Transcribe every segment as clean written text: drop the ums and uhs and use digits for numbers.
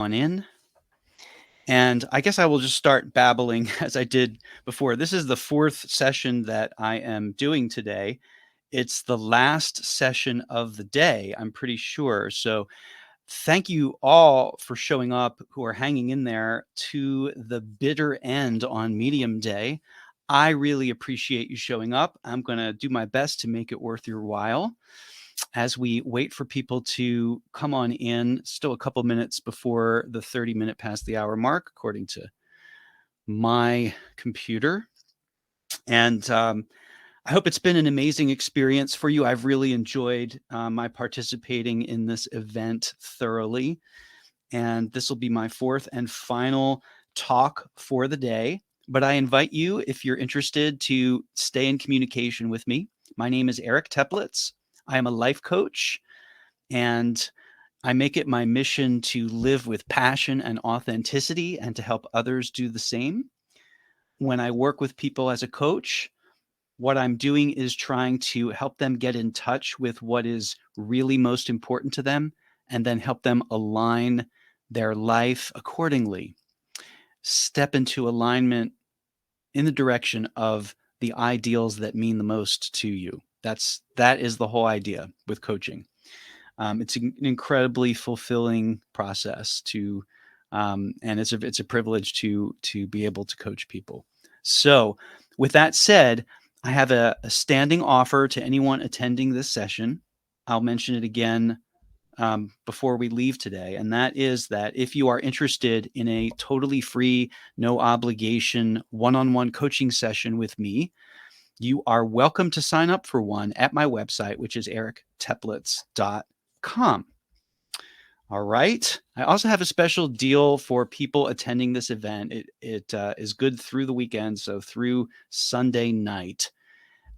on in. And I guess I will just start babbling as I did before. This is the fourth session that I am doing today. It's the last session of the day, I'm pretty sure. So thank you all for showing up who are hanging in there to the bitter end on Medium Day. I really appreciate you showing up. I'm going to do my best to make it worth your while as we wait for people to come on in. Still a couple minutes before the 30-minute past the hour mark, according to my computer. And I hope it's been an amazing experience for you. I've really enjoyed my participating in this event thoroughly. And this will be my fourth and final talk for the day. But I invite you, if you're interested, to stay in communication with me. My name is Eric Teplitz. I am a life coach, and I make it my mission to live with passion and authenticity and to help others do the same. When I work with people as a coach, what I'm doing is trying to help them get in touch with what is really most important to them and then help them align their life accordingly. Step into alignment in the direction of the ideals that mean the most to you. That is the whole idea with coaching. It's an incredibly fulfilling process and it's a privilege to be able to coach people. So, with that said, I have a standing offer to anyone attending this session. I'll mention it again before we leave today, and that is that if you are interested in a totally free, no obligation one-on-one coaching session with me, you are welcome to sign up for one at my website, which is ericteplitz.com. All right. I also have a special deal for people attending this event. It is good through the weekend, so through Sunday night,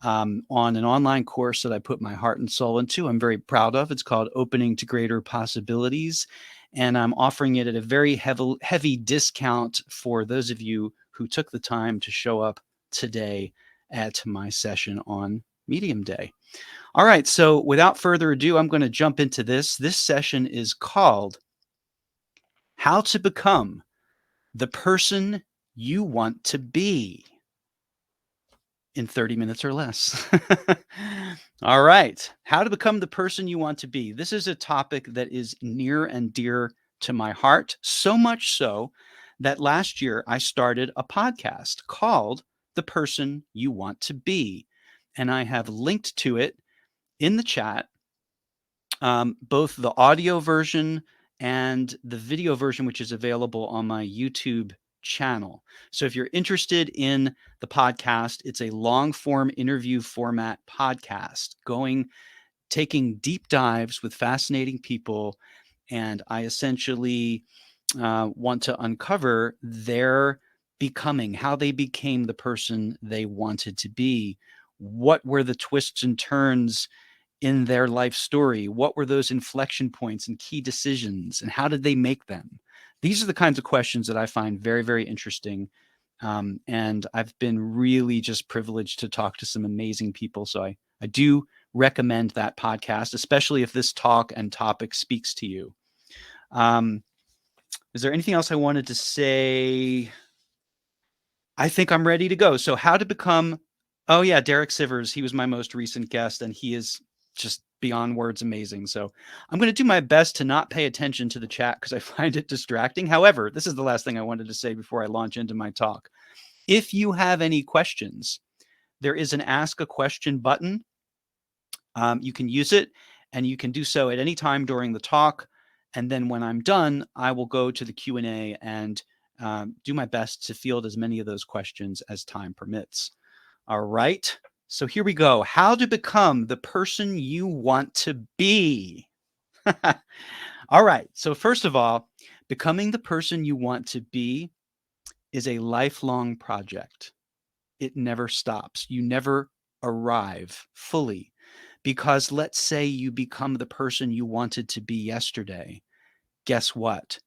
on an online course that I put my heart and soul into. I'm very proud of. It's called Opening to Greater Possibilities, and I'm offering it at a very heavy discount for those of you who took the time to show up today at my session on Medium Day. All right, so without further ado, I'm going to jump into this. This session is called How to Become the Person You Want to Be in 30 minutes or less. All right, how to become the person you want to be. This is a topic that is near and dear to my heart, so much so that last year I started a podcast called The Person You Want to Be. And I have linked to it in the chat, both the audio version and the video version, which is available on my YouTube channel. So if you're interested in the podcast, it's a long form interview format podcast taking deep dives with fascinating people. And I essentially want to uncover their becoming, how they became the person they wanted to be. What were the twists and turns in their life story? What were those inflection points and key decisions, and how did they make them? These are the kinds of questions that I find very, very interesting. And I've been really just privileged to talk to some amazing people. So I do recommend that podcast, especially if this talk and topic speaks to you. Is there anything else I wanted to say? I think I'm ready to go. So how to become, oh yeah, Derek Sivers, he was my most recent guest, and he is just beyond words amazing. So I'm going to do my best to not pay attention to the chat because I find it distracting. However, this is the last thing I wanted to say before I launch into my talk. If you have any questions, there is an Ask a Question button. You can use it, and you can do so at any time during the talk. And then when I'm done, I will go to the Q&A and do my best to field as many of those questions as time permits. All right. So here we go. How to become the person you want to be. All right. So first of all, becoming the person you want to be is a lifelong project. It never stops. You never arrive fully, because let's say you become the person you wanted to be yesterday. Guess what?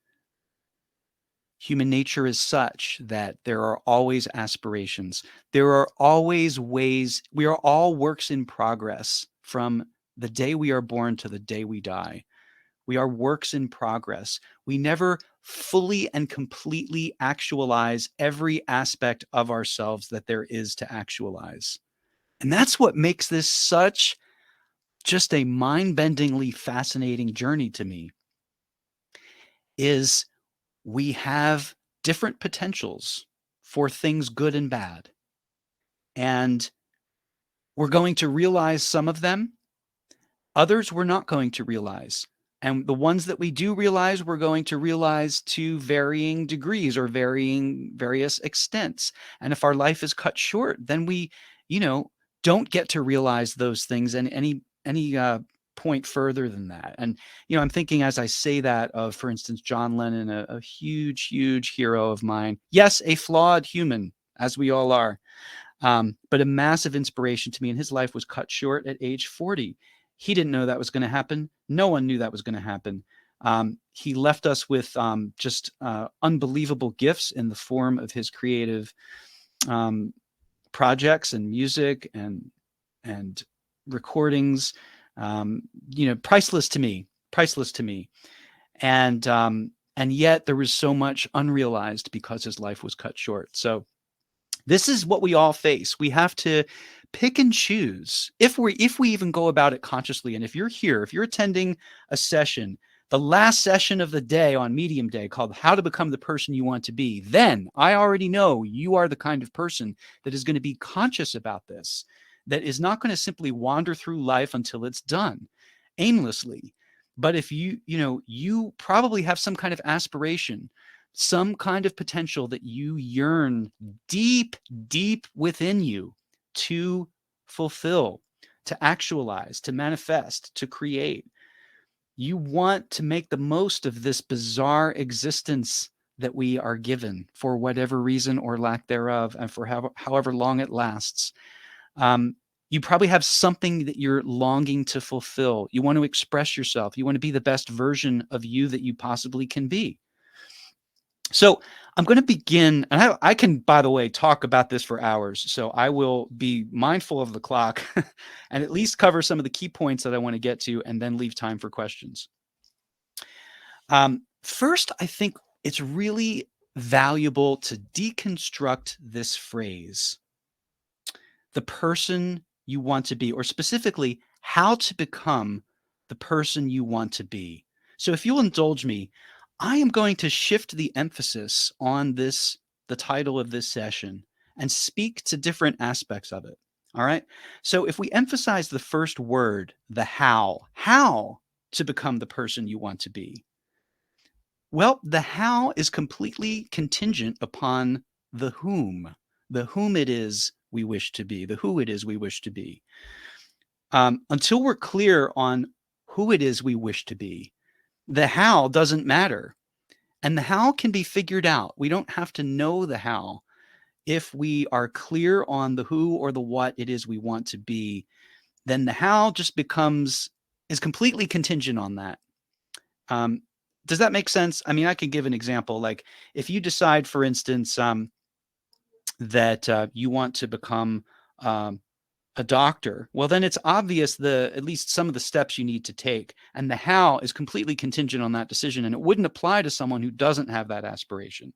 Human nature is such that there are always aspirations. There are always ways. We are all works in progress from the day we are born to the day we die. We are works in progress. We never fully and completely actualize every aspect of ourselves that there is to actualize. And that's what makes this such just a mind-bendingly fascinating journey to me, is we have different potentials for things good and bad. And we're going to realize some of them. Others we're not going to realize. And the ones that we do realize, we're going to realize to varying degrees or varying various extents. And if our life is cut short, then we, you know, don't get to realize those things in any point further than that. And I'm thinking as I say that of, for instance, John Lennon, a huge, huge hero of mine. Yes, a flawed human, as we all are, but a massive inspiration to me. And his life was cut short at age 40. He didn't know that was going to happen. No one knew that was going to happen. He left us with just unbelievable gifts in the form of his creative um, projects and music and recordings. Priceless to me. Priceless to me. And yet there was so much unrealized because his life was cut short. So this is what we all face. We have to pick and choose if we even go about it consciously. And if you're here, if you're attending a session, the last session of the day on Medium Day called How to Become the Person You Want to Be, then I already know you are the kind of person that is going to be conscious about this, that is not going to simply wander through life until it's done aimlessly. But if you probably have some kind of aspiration, some kind of potential that you yearn deep, deep within you to fulfill, to actualize, to manifest, to create. You want to make the most of this bizarre existence that we are given for whatever reason or lack thereof, and for however long it lasts. You probably have something that you're longing to fulfill. You want to express yourself. You want to be the best version of you that you possibly can be. So I'm going to begin, and I can, by the way, talk about this for hours. So I will be mindful of the clock and at least cover some of the key points that I want to get to, and then leave time for questions. First, I think it's really valuable to deconstruct this phrase, the person you want to be, or specifically, how to become the person you want to be. So if you'll indulge me, I am going to shift the emphasis on this, the title of this session, and speak to different aspects of it. All right. So if we emphasize the first word, the how to become the person you want to be, well, the how is completely contingent upon the whom it is we wish to be, the who it is we wish to be. Until we're clear on who it is we wish to be, the how doesn't matter. And the how can be figured out. We don't have to know the how. If we are clear on the who or the what it is we want to be, then the how just is completely contingent on that. Does that make sense? I mean, I could give an example. Like if you decide, for instance, that you want to become a doctor, well, then it's obvious at least some of the steps you need to take, and the how is completely contingent on that decision, and it wouldn't apply to someone who doesn't have that aspiration.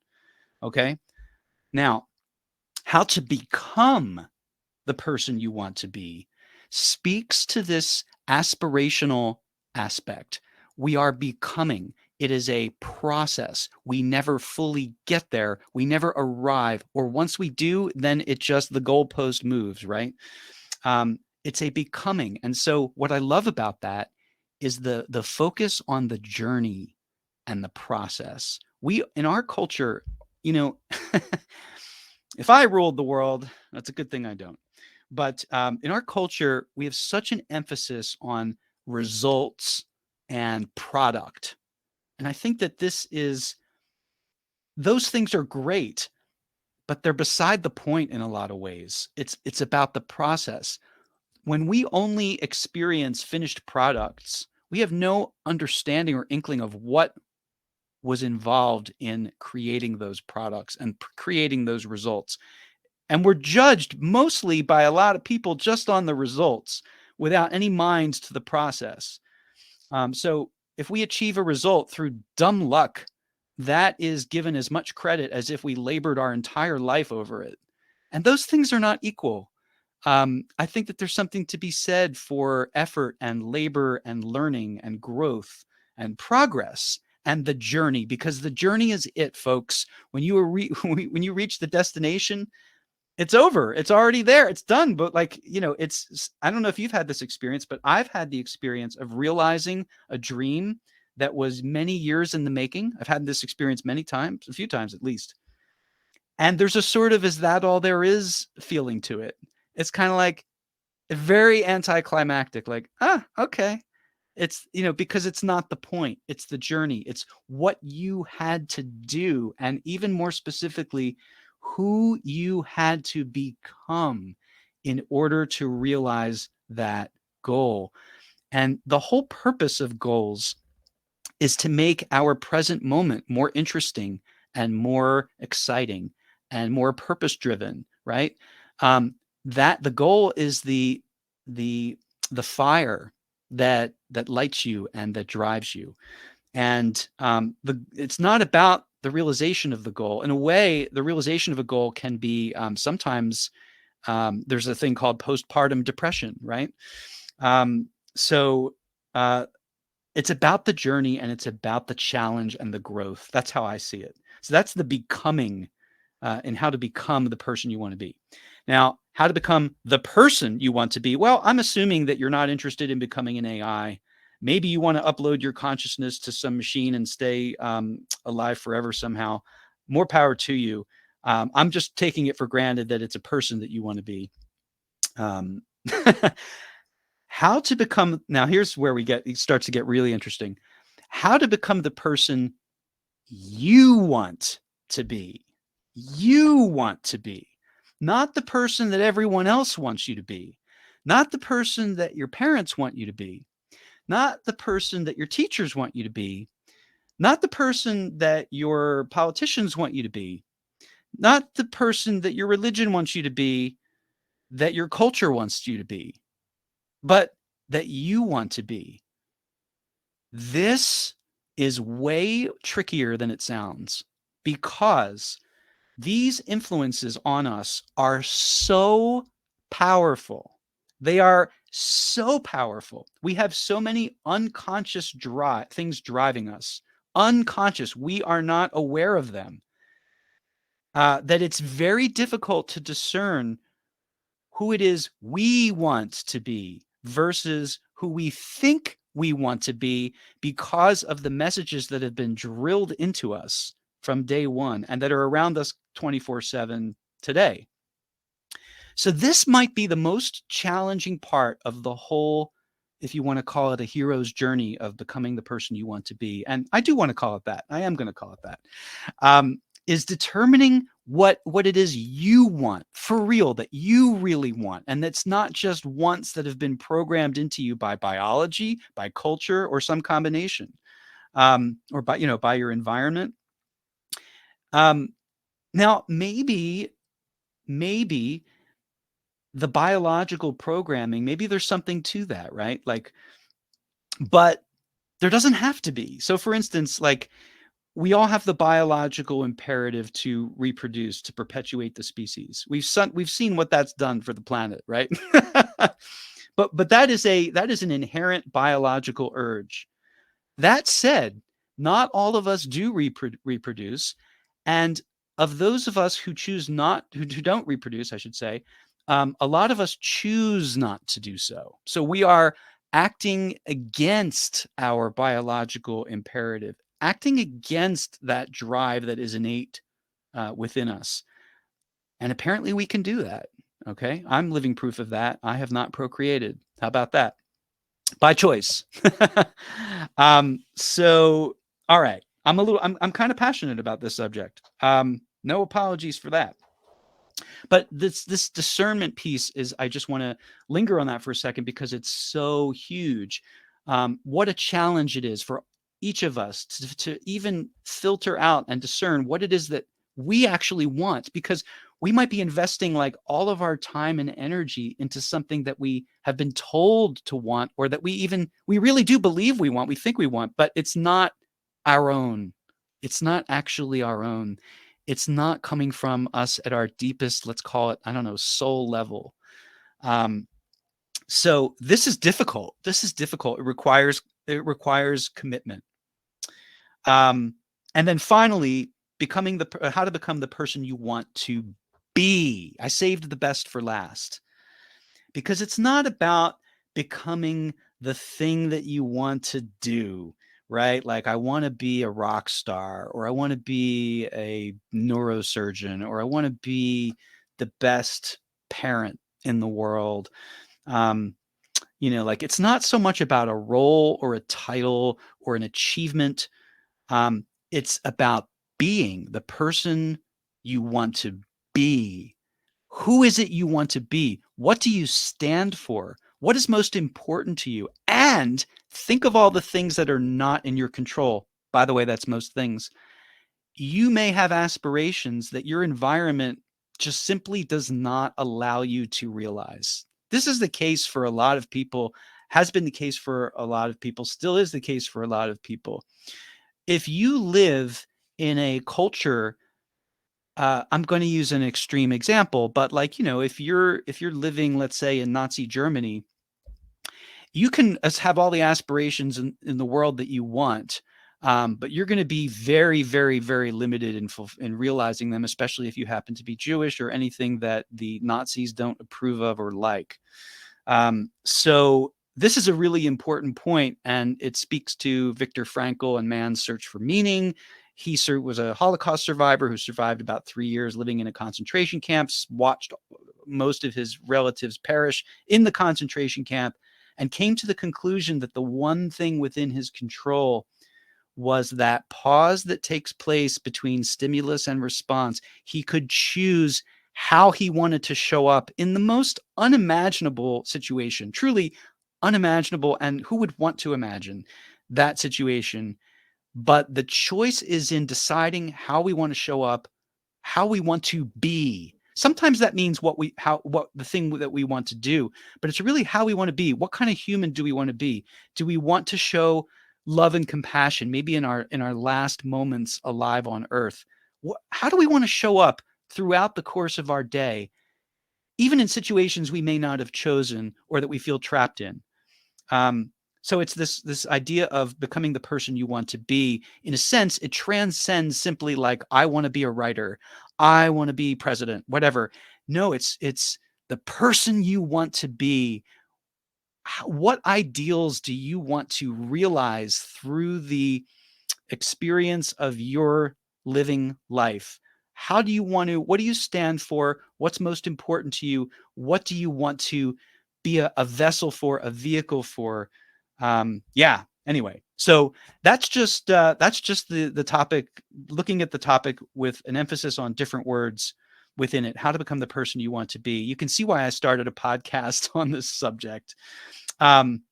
Okay. Now, how to become the person you want to be speaks to this aspirational aspect. We are becoming. It is a process. We never fully get there. We never arrive. Or once we do, then the goalpost moves, right? It's a becoming. And so what I love about that is the focus on the journey and the process. We, in our culture, you know, if I ruled the world, that's a good thing I don't. But in our culture, we have such an emphasis on results and product. And I think that those things are great, but they're beside the point in a lot of ways. It's about the process. When we only experience finished products, we have no understanding or inkling of what was involved in creating those products and creating those results. And we're judged mostly by a lot of people just on the results without any minds to the process. So if we achieve a result through dumb luck, that is given as much credit as if we labored our entire life over it. And those things are not equal. I think that there's something to be said for effort and labor and learning and growth and progress and the journey, because the journey is it, folks. When you when you reach the destination, it's over. It's already there. It's done. But like, I don't know if you've had this experience, but I've had the experience of realizing a dream that was many years in the making. I've had this experience many times, a few times at least. And there's a sort of, is that all there is feeling to it. It's kind of like very anticlimactic, like, okay. It's, because it's not the point, it's the journey. It's what you had to do. And even more specifically, who you had to become in order to realize that goal. And the whole purpose of goals is to make our present moment more interesting and more exciting and more purpose driven, right? That the goal is the the fire that lights you and that drives you. And it's not about the realization of the goal. In a way, the realization of a goal can be sometimes there's a thing called postpartum depression, right? So it's about the journey and it's about the challenge and the growth. That's how I see it. So that's the becoming and how to become the person you want to be. Now, how to become the person you want to be? Well, I'm assuming that you're not interested in becoming an AI. Maybe you want to upload your consciousness to some machine and stay alive forever somehow. More power to you. I'm just taking it for granted that it's a person that you want to be. Um, how to become, now here's where it starts to get really interesting. How to become the person you want to be. You want to be, not the person that everyone else wants you to be, not the person that your parents want you to be, not the person that your teachers want you to be, not the person that your politicians want you to be, not the person that your religion wants you to be, that your culture wants you to be, but that you want to be. This is way trickier than it sounds, because these influences on us are so powerful. They are so powerful. We have so many unconscious things driving us. Unconscious. We are not aware of them. That it's very difficult to discern who it is we want to be versus who we think we want to be, because of the messages that have been drilled into us from day one and that are around us 24/7 today. So this might be the most challenging part of the whole, if you want to call it a hero's journey of becoming the person you want to be. And I do want to call it that. I am going to call it that. Is determining what it is you want for real, that you really want. And that's not just wants that have been programmed into you by biology, by culture, or some combination, or by your environment. Now, maybe the biological programming, maybe there's something to that, right? Like, but there doesn't have to be. So for instance, like, we all have the biological imperative to reproduce, to perpetuate the species. We've seen what that's done for the planet, right? but that is an inherent biological urge. That said, not all of us do reproduce, and of those of us who don't reproduce, I should say, a lot of us choose not to do so. So we are acting against our biological imperative, acting against that drive that is innate within us. And apparently we can do that. Okay. I'm living proof of that. I have not procreated. How about that? By choice. So, all right. I'm kind of passionate about this subject. No apologies for that. But this discernment piece is, I just want to linger on that for a second because it's so huge. What a challenge it is for each of us to even filter out and discern what it is that we actually want, because We might be investing like all of our time and energy into something that we have been told to want, or that we really do believe we want, we think we want, but it's not our own. It's not actually our own. It's not coming from us at our deepest, let's call it, I don't know, soul level. Um, so this is difficult. This is difficult. It requires commitment. Um, and then finally, becoming how to become the person you want to be. I saved the best for last, because it's not about becoming the thing that you want to do, right? Like, I want to be a rock star, or I want to be a neurosurgeon, or I want to be the best parent in the world. Um, like, it's not so much about a role or a title or an achievement. It's about being the person you want to be. Who is it you want to be? What do you stand for? What is most important to you? And think of all the things that are not in your control. By the way, that's most things. You may have aspirations that your environment just simply does not allow you to realize. This is the case for a lot of people, has been the case for a lot of people, still is the case for a lot of people. If you live in a culture, I'm going to use an extreme example, but, like, if you're living, let's say, in Nazi Germany, you can have all the aspirations in the world that you want, but you're going to be very, very, very limited in realizing them, especially if you happen to be Jewish or anything that the Nazis don't approve of or like. So this is a really important point, and it speaks to Viktor Frankl and man's search for meaning. He was a Holocaust survivor who survived about 3 years living in a concentration camps, watched most of his relatives perish in the concentration camp, and came to the conclusion that the one thing within his control was that pause that takes place between stimulus and response. He could choose how he wanted to show up in the most unimaginable situation, truly unimaginable. And who would want to imagine that situation? But the choice is in deciding how we want to show up, how we want to be. Sometimes that means what the thing that we want to do, but it's really how we want to be. What kind of human do we want to be? Do we want to show love and compassion, maybe in our last moments alive on earth? How do we want to show up throughout the course of our day, even in situations we may not have chosen or that we feel trapped in? Um, so it's this idea of becoming the person you want to be. In a sense, it transcends simply like, I want to be a writer, I want to be president, whatever. No, it's the person you want to be. What ideals do you want to realize through the experience of your living life? What do you stand for? What's most important to you? What do you want to be a vessel for, a vehicle for? Yeah. Anyway, so that's just the topic, looking at the topic with an emphasis on different words within it, how to become the person you want to be. You can see why I started a podcast on this subject. Um,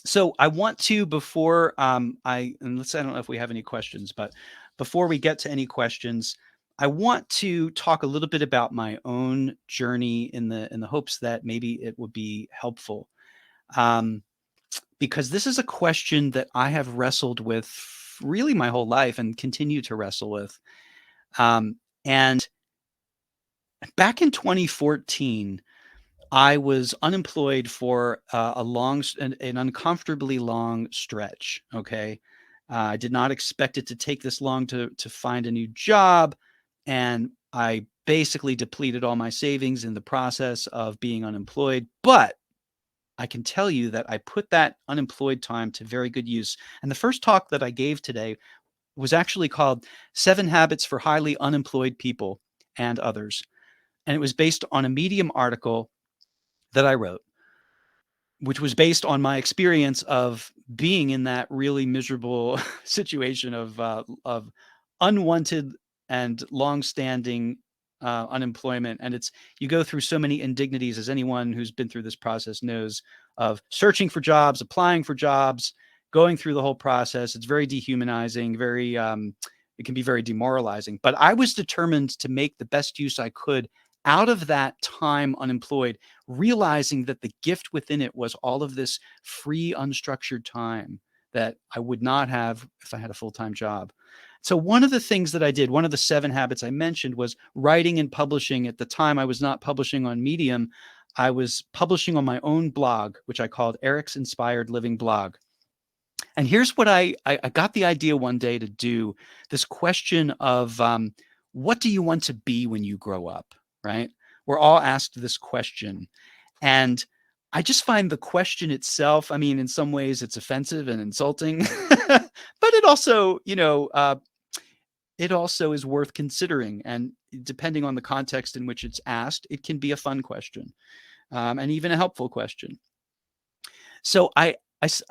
so I want to, before I don't know if we have any questions, but before we get to any questions, I want to talk a little bit about my own journey in the hopes that maybe it would be helpful. Um, because this is a question that I have wrestled with really my whole life and continue to wrestle with. And back in 2014, I was unemployed for an uncomfortably long stretch. Okay. I did not expect it to take this long to find a new job. And I basically depleted all my savings in the process of being unemployed. But I can tell you that I put that unemployed time to very good use. And the first talk that I gave today was actually called 7 Habits for Highly Unemployed People and Others. And it was based on a Medium article that I wrote, which was based on my experience of being in that really miserable situation of unwanted and long-standing unemployment. And you go through so many indignities, as anyone who's been through this process knows, of searching for jobs, applying for jobs, going through the whole process. It's very dehumanizing, very It can be very demoralizing. But I was determined to make the best use I could out of that time unemployed, realizing that the gift within it was all of this free, unstructured time that I would not have if I had a full-time job. So one of the things that I did, one of the 7 habits I mentioned was writing and publishing. At the time, I was not publishing on Medium. I was publishing on my own blog, which I called Eric's Inspired Living Blog. And here's what I got the idea one day to do this question of what do you want to be when you grow up? Right? We're all asked this question. And I just find the question itself, I mean, in some ways it's offensive and insulting, but it also, it also is worth considering. And depending on the context in which it's asked, it can be a fun question and even a helpful question. So I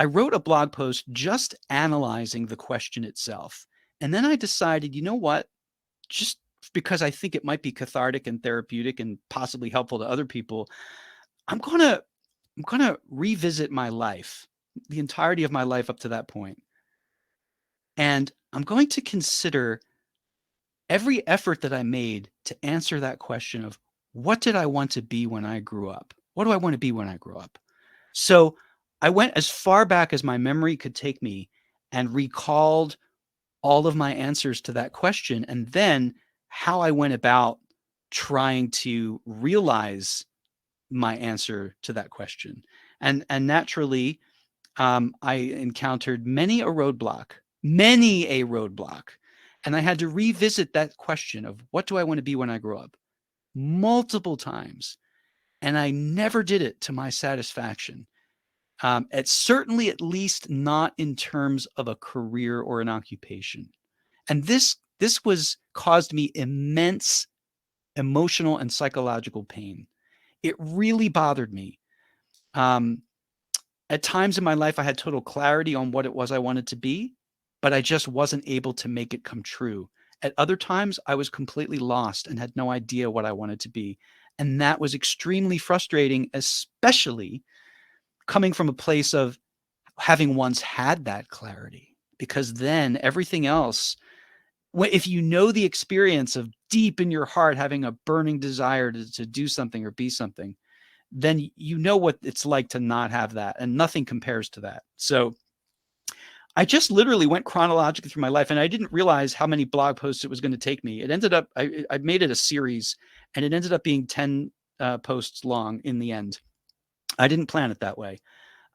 wrote a blog post just analyzing the question itself. And then I decided, you know what? Just because I think it might be cathartic and therapeutic and possibly helpful to other people, I'm gonna revisit my life, the entirety of my life up to that point. And I'm going to consider every effort that I made to answer that question of what did I want to be when I grew up? What do I want to be when I grow up? So I went as far back as my memory could take me and recalled all of my answers to that question, and then how I went about trying to realize my answer to that question. And naturally, I encountered many a roadblock, and I had to revisit that question of what do I want to be when I grow up multiple times, and I never did it to my satisfaction. It's certainly at least not in terms of a career or an occupation. And this was caused me immense emotional and psychological pain. It really bothered me. Um, at times in my life, I had total clarity on what it was I wanted to be, but I just wasn't able to make it come true. At other times, I was completely lost and had no idea what I wanted to be. And that was extremely frustrating, especially coming from a place of having once had that clarity, because then everything else, if you know the experience of deep in your heart having a burning desire to do something or be something, then you know what it's like to not have that, and nothing compares to that. So I just literally went chronologically through my life, and I didn't realize how many blog posts it was going to take me. It ended up, I made it a series, and it ended up being 10 posts long in the end. I didn't plan it that way.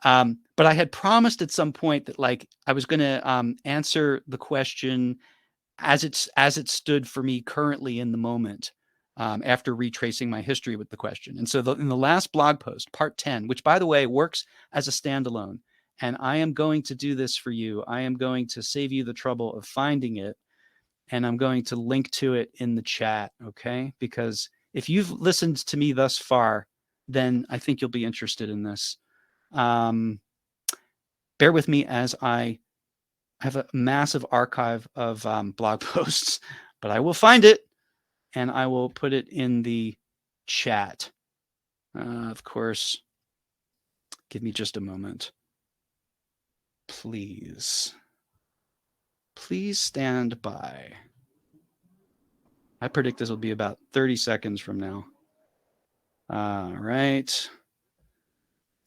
But I had promised at some point that like I was going to answer the question as it stood for me currently in the moment, after retracing my history with the question. And so in the last blog post, part 10, which by the way works as a standalone, and I am going to do this for you. I am going to save you the trouble of finding it, and I'm going to link to it in the chat, okay? Because if you've listened to me thus far, then I think you'll be interested in this. Bear with me as I have a massive archive of blog posts, but I will find it and I will put it in the chat. Of course, give me just a moment. Please. Please stand by. I predict this will be about 30 seconds from now. All right.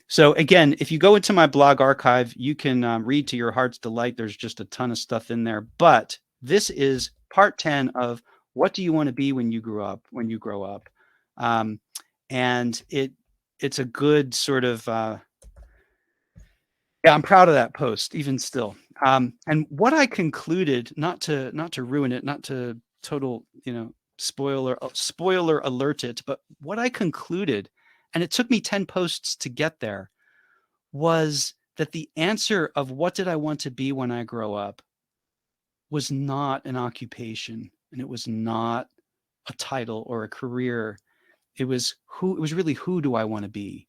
So again, if you go into my blog archive, you can read to your heart's delight. There's just a ton of stuff in there. But this is part 10 of what do you want to be when you grow up. And it's a good sort of yeah, I'm proud of that post, even still. And what I concluded, not to ruin it, not to total, spoiler alert it, but what I concluded, and it took me 10 posts to get there, was that the answer of what did I want to be when I grow up was not an occupation, and it was not a title or a career. It was really who do I want to be?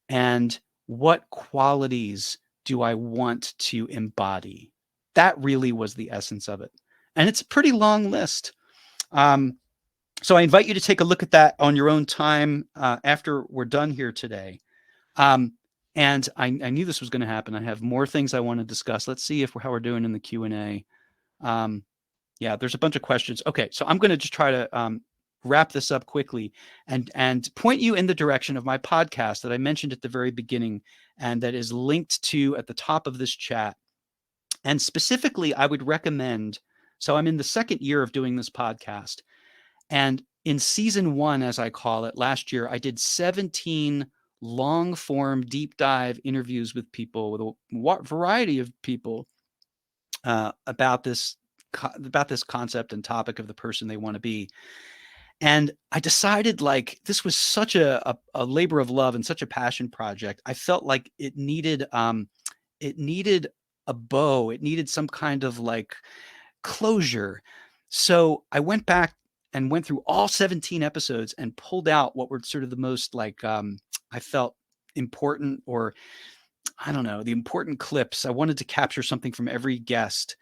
And what qualities do I want to embody? That really was the essence of it. And it's a pretty long list. So I invite you to take a look at that on your own time after we're done here today. And I knew this was going to happen. I have more things I want to discuss. Let's see how we're doing in the Q&A. Yeah, there's a bunch of questions. Okay, so I'm going to just try to wrap this up quickly and point you in the direction of my podcast that I mentioned at the very beginning, and that is linked to at the top of this chat. And specifically, I would recommend. So I'm in the second year of doing this podcast, and in season one, as I call it, last year I did 17 long form deep dive interviews with people, with a variety of people, about this concept and topic of the person they want to be. And I decided, like, this was such a labor of love and such a passion project. I felt like it needed a bow. It needed some kind of like closure. So I went back and went through all 17 episodes and pulled out what were sort of the most like I felt important, or I don't know, the important clips. I wanted to capture something from every guest.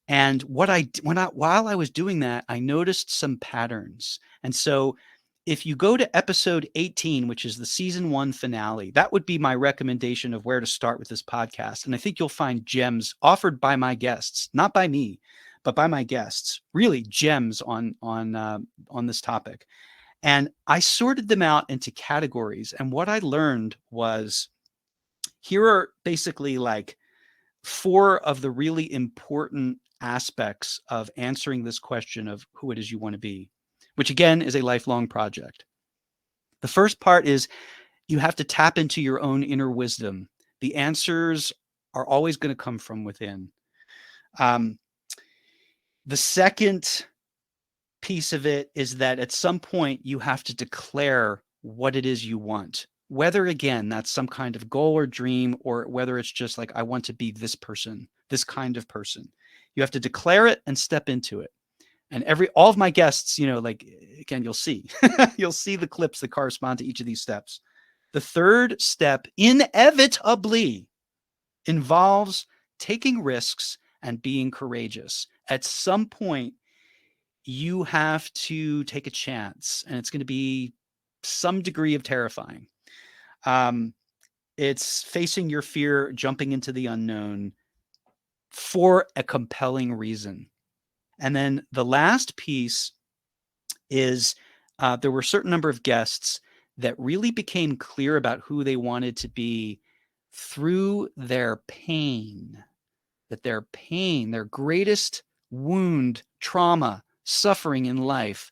And what I d when I while I was doing that, I noticed some patterns. And so if you go to episode 18, which is the season 1 finale, that would be my recommendation of where to start with this podcast. And I think you'll find gems offered by my guests, not by me, but by my guests, really gems on this topic. And I sorted them out into categories. And what I learned was, here are basically like 4 of the really important aspects of answering this question of who it is you want to be, which again is a lifelong project. The first part is you have to tap into your own inner wisdom. The answers are always going to come from within. Um, the second piece of it is that at some point you have to declare what it is you want. Whether again that's some kind of goal or dream, or whether it's just like I want to be this person, this kind of person. You have to declare it and step into it. And all of my guests, like, again, you'll see you'll see the clips that correspond to each of these steps. The third step inevitably involves taking risks and being courageous. At some point, you have to take a chance, and it's going to be some degree of terrifying. Um, it's facing your fear, jumping into the unknown for a compelling reason. And then the last piece is, there were a certain number of guests that really became clear about who they wanted to be through their pain, that their pain, their greatest wound, trauma, suffering in life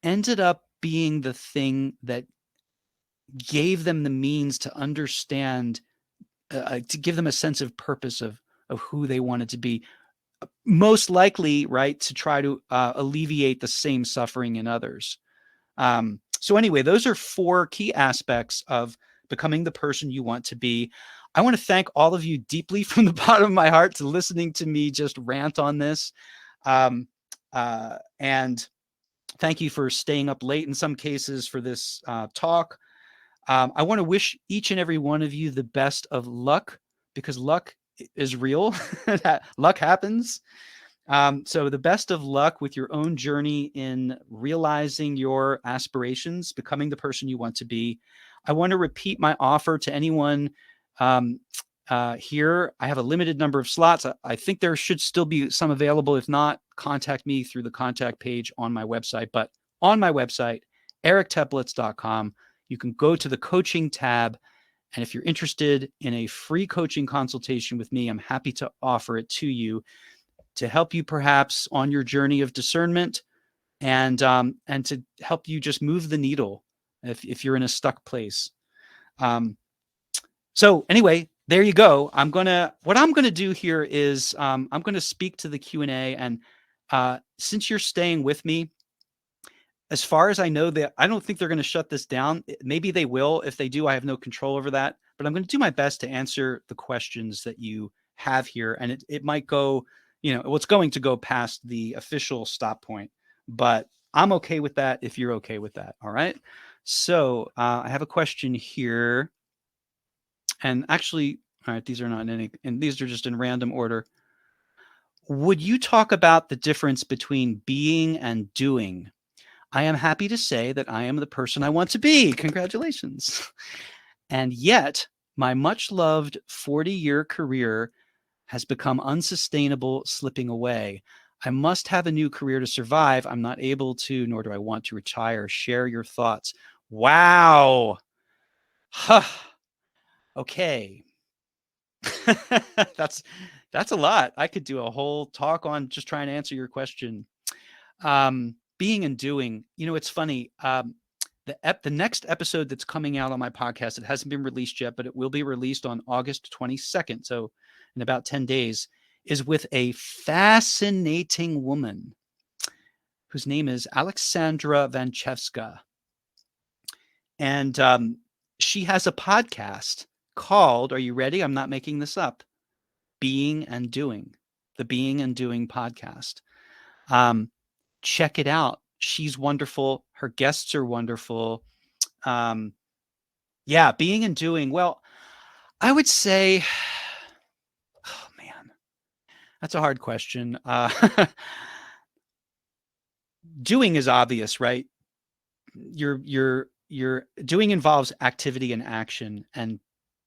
ended up being the thing that gave them the means to understand, to give them a sense of purpose of who they wanted to be. Most likely, right, to try to alleviate the same suffering in others. So anyway, those are 4 key aspects of becoming the person you want to be. I want to thank all of you deeply from the bottom of my heart to listening to me just rant on this. And thank you for staying up late in some cases for this talk. I want to wish each and every one of you the best of luck, because luck is real. Luck happens. So the best of luck with your own journey in realizing your aspirations, becoming the person you want to be. I want to repeat my offer to anyone here. I have a limited number of slots. I think there should still be some available. If not, contact me through the contact page on my website. But on my website, ericteplitz.com, you can go to the coaching tab. And if you're interested in a free coaching consultation with me, I'm happy to offer it to you to help you perhaps on your journey of discernment, and to help you just move the needle if you're in a stuck place. So anyway, there you go. What I'm gonna do here is I'm gonna speak to the Q&A, and since you're staying with me, as far as I know, that I don't think they're going to shut this down. Maybe they will. If they do, I have no control over that. But I'm going to do my best to answer the questions that you have here, and it might go, it's going to go past the official stop point. But I'm okay with that if you're okay with that. All right. So I have a question here, and actually, all right, these are not in any, and these are just in random order. Would you talk about the difference between being and doing? I am happy to say that I am the person I want to be. Congratulations. And yet, my much loved 40-year career has become unsustainable, slipping away. I must have a new career to survive. I'm not able to, nor do I want to retire. Share your thoughts. Wow. Huh. Okay. that's that's a lot. I could do a whole talk on just trying to answer your question. Being and doing. It's funny. The next episode that's coming out on my podcast, it hasn't been released yet, but it will be released on August 22nd. So in about 10 days, is with a fascinating woman whose name is Alexandra Vanchevska. And she has a podcast called, are you ready? I'm not making this up. Being and Doing, the Being and Doing podcast. Check it out. She's wonderful. Her guests are wonderful. Yeah, Being and Doing. Well, I would say, oh man, that's a hard question. Doing is obvious, right? Your doing involves activity and action, and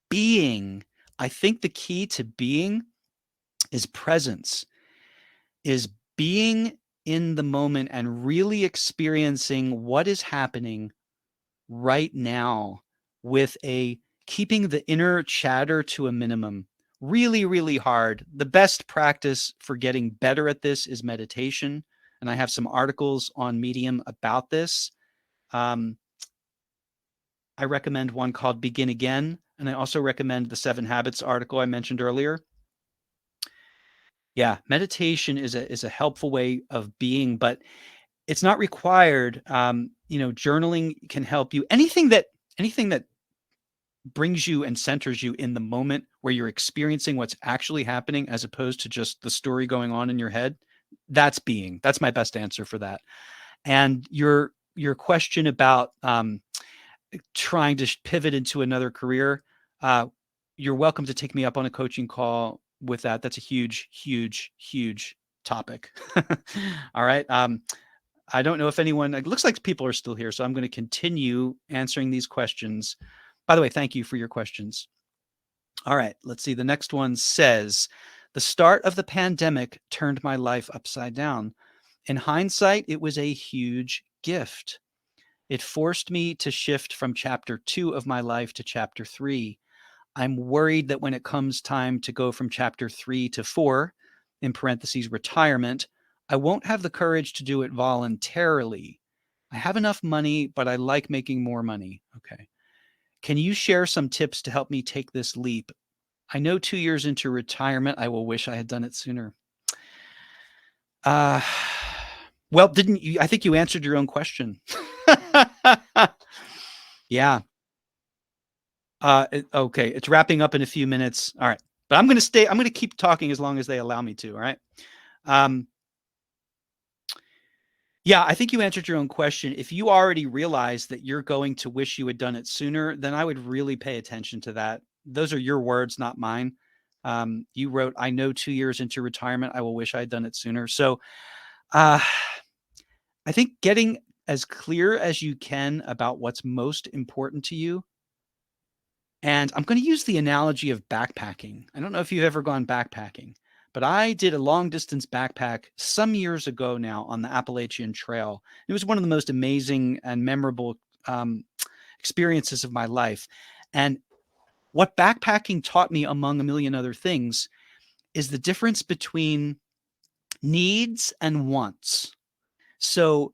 being, I think the key to being is presence, is being in the moment and really experiencing what is happening right now with a keeping the inner chatter to a minimum. Really, really hard. The best practice for getting better at this is meditation. And I have some articles on Medium about this. I recommend one called Begin Again. And I also recommend the 7 Habits article I mentioned earlier. Yeah, meditation is a helpful way of being, but it's not required. Journaling can help you. Anything that brings you and centers you in the moment where you're experiencing what's actually happening as opposed to just the story going on in your head. That's being. That's my best answer for that. And your question about trying to pivot into another career, you're welcome to take me up on a coaching call with that. That's a huge, huge, huge topic. All right. I don't know if anyone, it looks like people are still here, so I'm going to continue answering these questions. By the way, thank you for your questions. All right, let's see. The next one says, the start of the pandemic turned my life upside down. In hindsight, it was a huge gift. It forced me to shift from chapter 2 of my life to chapter 3. I'm worried that when it comes time to go from chapter 3 to 4, in parentheses, retirement, I won't have the courage to do it voluntarily. I have enough money, but I like making more money. Okay. Can you share some tips to help me take this leap? I know 2 years into retirement, I will wish I had done it sooner. Uh, well, didn't you? I think you answered your own question. Yeah. Okay. It's wrapping up in a few minutes. All right. But I'm going to keep talking as long as they allow me to. All right. Um, yeah, I think you answered your own question. If you already realize that you're going to wish you had done it sooner, then I would really pay attention to that. Those are your words, not mine. You wrote, I know 2 years into retirement, I will wish I had done it sooner. So I think getting as clear as you can about what's most important to you. And I'm going to use the analogy of backpacking. I don't know if you've ever gone backpacking, but I did a long distance backpack some years ago now on the Appalachian Trail. It was one of the most amazing and memorable experiences of my life. And what backpacking taught me, among a million other things, is the difference between needs and wants. So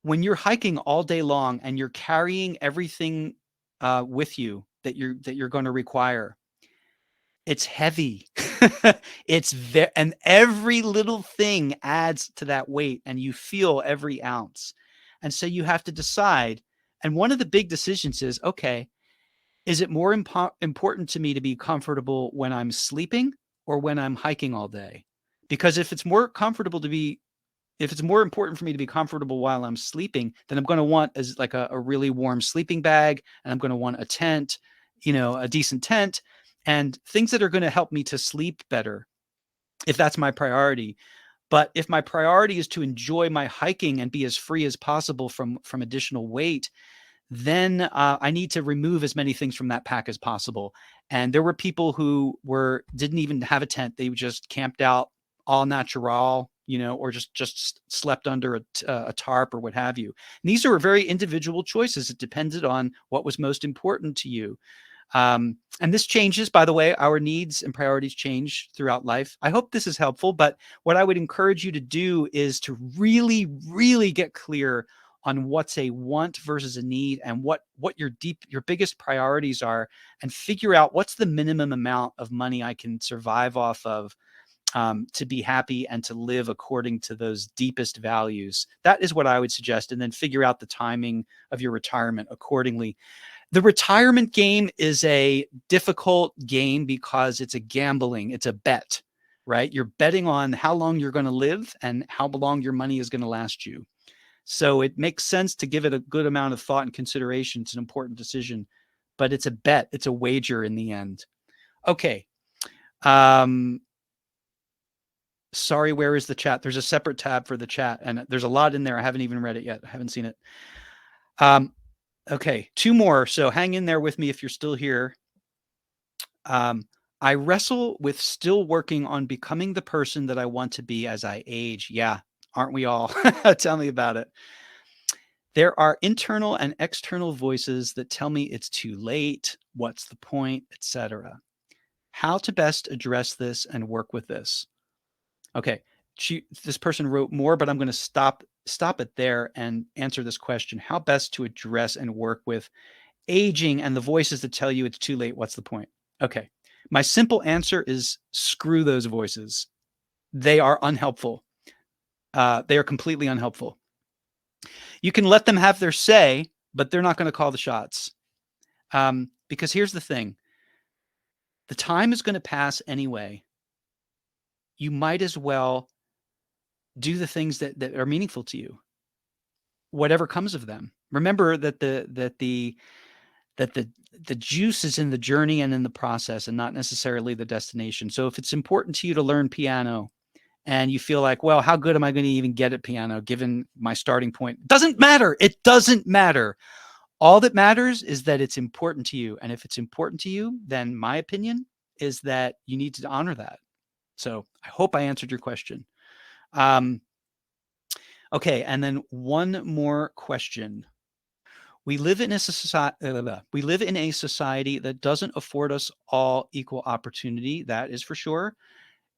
when you're hiking all day long and you're carrying everything with you that you're going to require, it's heavy. And every little thing adds to that weight, and you feel every ounce. And so you have to decide. And one of the big decisions is, okay, is it more important to me to be comfortable when I'm sleeping or when I'm hiking all day? Because if it's more important for me to be comfortable while I'm sleeping, then I'm going to want as like a really warm sleeping bag, and I'm going to want a tent, a decent tent, and things that are going to help me to sleep better, if that's my priority. But if my priority is to enjoy my hiking and be as free as possible from additional weight, then I need to remove as many things from that pack as possible. And there were people who didn't even have a tent; they just camped out all natural, or just slept under a tarp or what have you. And these are very individual choices. It depended on what was most important to you. And this changes, by the way, our needs and priorities change throughout life. I hope this is helpful, but what I would encourage you to do is to really, really get clear on what's a want versus a need, and what your biggest priorities are, and figure out what's the minimum amount of money I can survive off of, to be happy and to live according to those deepest values. That is what I would suggest. And then figure out the timing of your retirement accordingly. The retirement game is a difficult game because it's a gambling, it's a bet, right? You're betting on how long you're going to live and how long your money is going to last you. So it makes sense to give it a good amount of thought and consideration. It's an important decision, but it's a bet, it's a wager in the end. Okay. Sorry, where is the chat? There's a separate tab for the chat, and there's a lot in there. I haven't even read it yet. I haven't seen it. Okay, 2 more. So hang in there with me if you're still here. I wrestle with still working on becoming the person that I want to be as I age. Yeah, aren't we all? Tell me about it. There are internal and external voices that tell me it's too late, what's the point, etc. How to best address this and work with this? Okay, this person wrote more, but I'm going to stop it there and answer this question. How best to address and work with aging and the voices that tell you it's too late, what's the point? Okay, my simple answer is screw those voices. They are unhelpful. They are completely unhelpful. You can let them have their say, but they're not going to call the shots. Because here's the thing. The time is going to pass anyway. You might as well do the things that are meaningful to you, whatever comes of them. Remember that the juice is in the journey and in the process, and not necessarily the destination. So if it's important to you to learn piano and you feel like, well, how good am I going to even get at piano given my starting point? Doesn't matter. It doesn't matter. All that matters is that it's important to you. And if it's important to you, then my opinion is that you need to honor that. So I hope I answered your question. Okay, and then one more question. We live in a society that doesn't afford us all equal opportunity. That is for sure.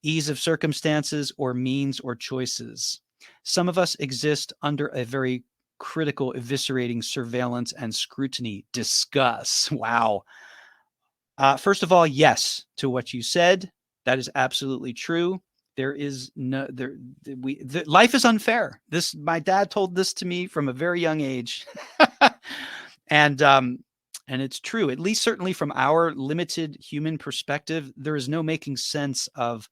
Ease of circumstances or means or choices. Some of us exist under a very critical, eviscerating surveillance and scrutiny. Discuss. Wow. First of all, yes to what you said. That is absolutely true. There is no life is unfair. My dad told this to me from a very young age. And it's true, at least certainly from our limited human perspective. There is no making sense of,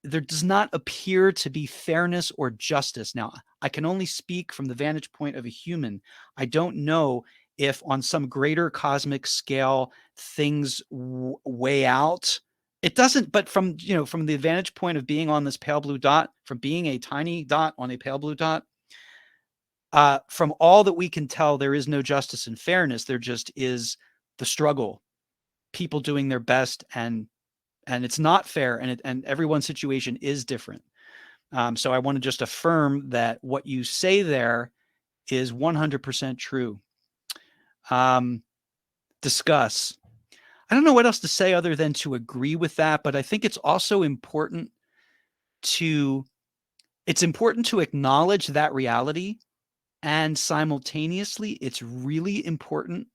there does not appear to be fairness or justice. Now, I can only speak from the vantage point of a human. I don't know if on some greater cosmic scale things weigh out. It doesn't, but from the vantage point of being on this pale blue dot, from being a tiny dot on a pale blue dot, from all that we can tell, there is no justice and fairness. There just is the struggle, people doing their best, and it's not fair, and everyone's situation is different. So I want to just affirm that what you say there is 100% true. Discuss. I don't know what else to say other than to agree with that, but I think it's also important to acknowledge that reality, and simultaneously, it's really important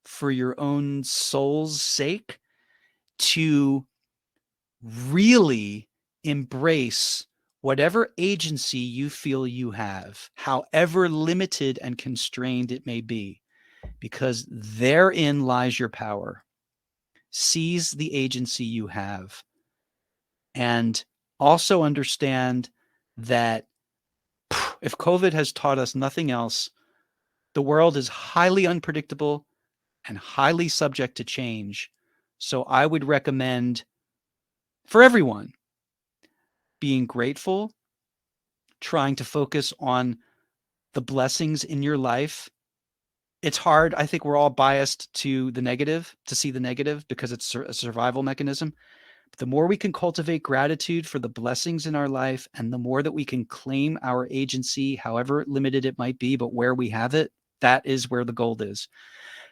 for your own soul's sake to really embrace whatever agency you feel you have, however limited and constrained it may be, because therein lies your power. Seize the agency you have, and also understand that if COVID has taught us nothing else, the world is highly unpredictable and highly subject to change. So I would recommend for everyone being grateful, trying to focus on the blessings in your life. It's hard. I think we're all biased to the negative, to see the negative, because it's a survival mechanism. The more we can cultivate gratitude for the blessings in our life, and the more that we can claim our agency, however limited it might be, but where we have it, that is where the gold is.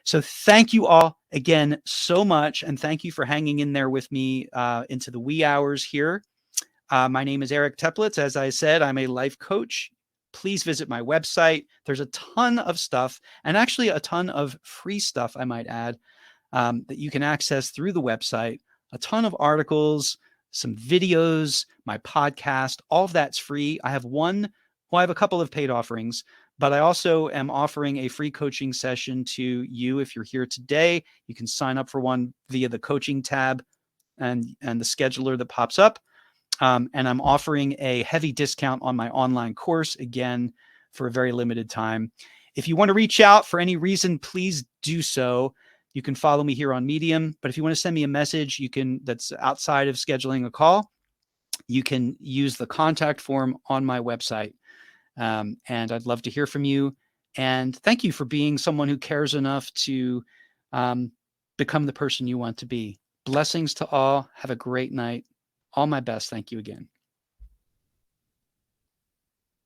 So thank you all again so much. And thank you for hanging in there with me into the wee hours here. My name is Eric Teplitz. As I said, I'm a life coach. Please visit my website. There's a ton of stuff, and actually a ton of free stuff, I might add, that you can access through the website. A ton of articles, some videos, my podcast, all of that's free. I have a couple of paid offerings, but I also am offering a free coaching session to you. If you're here today, you can sign up for one via the coaching tab and the scheduler that pops up. And I'm offering a heavy discount on my online course, again, for a very limited time. If you want to reach out for any reason, please do so. You can follow me here on Medium, but if you want to send me a message, that's outside of scheduling a call, you can use the contact form on my website. And I'd love to hear from you. And thank you for being someone who cares enough to become the person you want to be. Blessings to all. Have a great night. All my best. Thank you again.